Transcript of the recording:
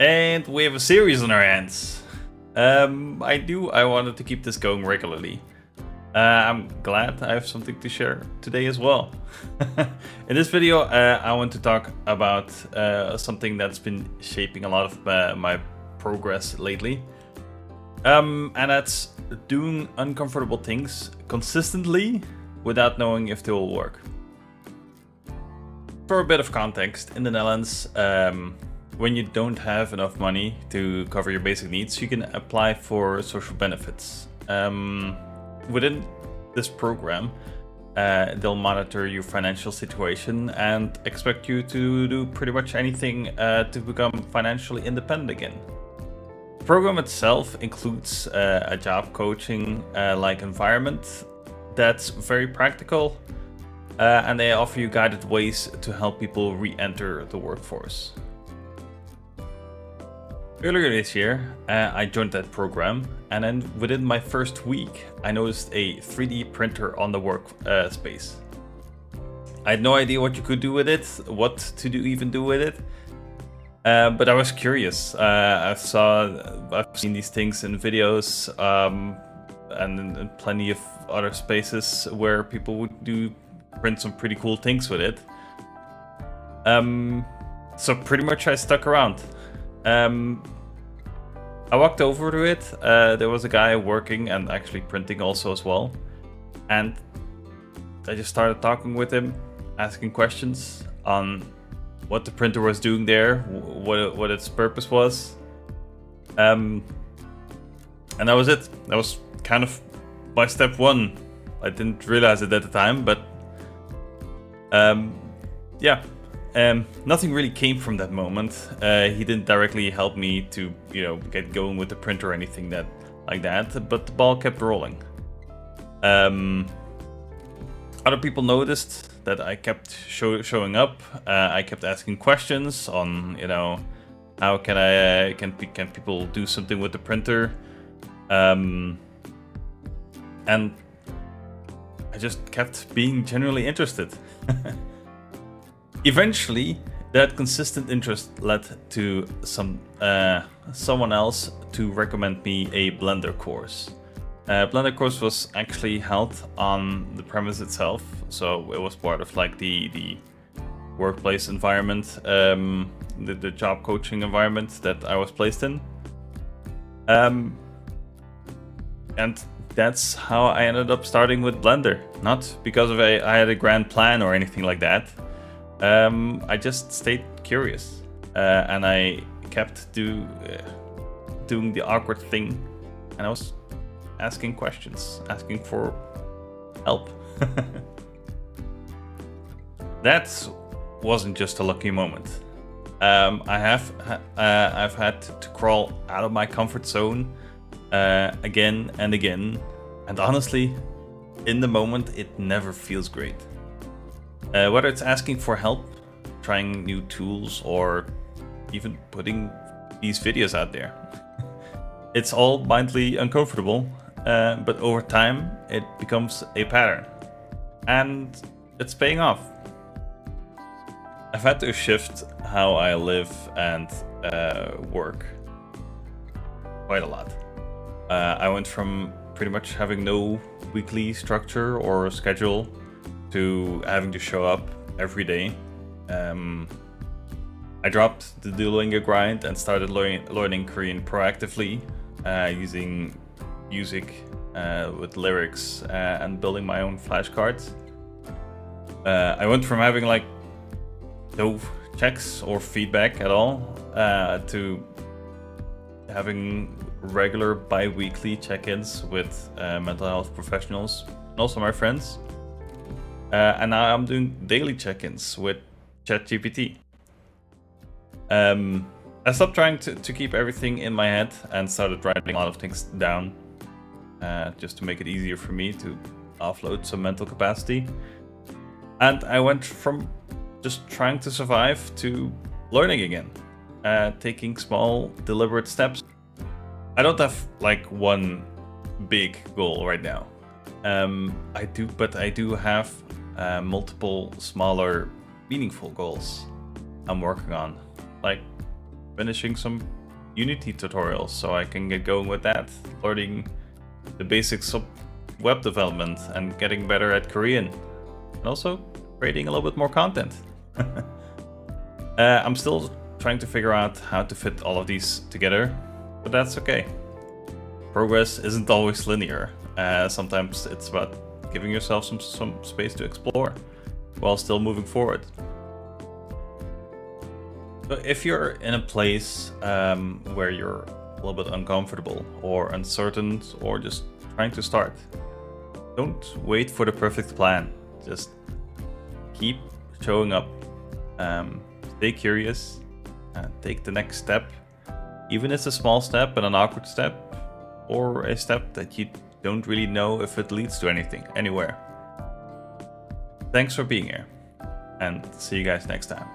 And we have a series on our hands. I wanted to keep this going regularly. I'm glad I have something to share today as well. In this video, I want to talk about something that's been shaping a lot of my progress lately. And that's doing uncomfortable things consistently without knowing if they will work. For a bit of context, in the Netherlands, when you don't have enough money to cover your basic needs, you can apply for social benefits. Within this program, they'll monitor your financial situation and expect you to do pretty much anything to become financially independent again. The program itself includes a job coaching like environment that's very practical, and they offer you guided ways to help people re-enter the workforce. Earlier this year, I joined that program, and then within my first week, I noticed a 3D printer on the work space. I had no idea what you could do with it, what to even do with it, but I was curious. I've seen these things in videos, and in plenty of other spaces where people would print some pretty cool things with it. So pretty much I stuck around. I walked over to it. There was a guy working and actually printing also as well. And I just started talking with him, asking questions on what the printer was doing there, what its purpose was. And that was it. That was kind of my step one. I didn't realize it at the time, but yeah. Nothing really came from that moment. He didn't directly help me to, get going with the printer or anything like that, but the ball kept rolling. Other people noticed that I kept showing up. I kept asking questions on, how can people do something with the printer, and I just kept being genuinely interested. Eventually, that consistent interest led to someone else to recommend me a Blender course. Blender course was actually held on the premise itself, so it was part of like the workplace environment, the job coaching environment that I was placed in. And that's how I ended up starting with Blender. Not because I had a grand plan or anything like that. I just stayed curious, and I kept doing the awkward thing, and I was asking questions, asking for help. That wasn't just a lucky moment. I've had to crawl out of my comfort zone again and again, and honestly, in the moment, it never feels great. Whether it's asking for help, trying new tools, or even putting these videos out there. It's all mildly uncomfortable, but over time it becomes a pattern. And it's paying off. I've had to shift how I live and work quite a lot. I went from pretty much having no weekly structure or schedule to having to show up every day. I dropped the Duolingo grind and started learning Korean proactively, using music with lyrics and building my own flashcards. I went from having like no checks or feedback at all to having regular bi-weekly check-ins with mental health professionals and also my friends. And now I'm doing daily check-ins with ChatGPT. I stopped trying to keep everything in my head and started writing a lot of things down, just to make it easier for me to offload some mental capacity. And I went from just trying to survive to learning again, taking small, deliberate steps. I don't have like one big goal right now. I do have multiple smaller, meaningful goals I'm working on. Like finishing some Unity tutorials so I can get going with that, learning the basics of web development and getting better at Korean, and also creating a little bit more content. I'm still trying to figure out how to fit all of these together, but that's okay. Progress isn't always linear. Sometimes it's about giving yourself some space to explore while still moving forward. So if you're in a place where you're a little bit uncomfortable or uncertain or just trying to start, don't wait for the perfect plan. Just keep showing up, stay curious, take the next step, even if it's a small step and an awkward step, or a step that you don't really know if it leads to anywhere. Thanks for being here, and see you guys next time.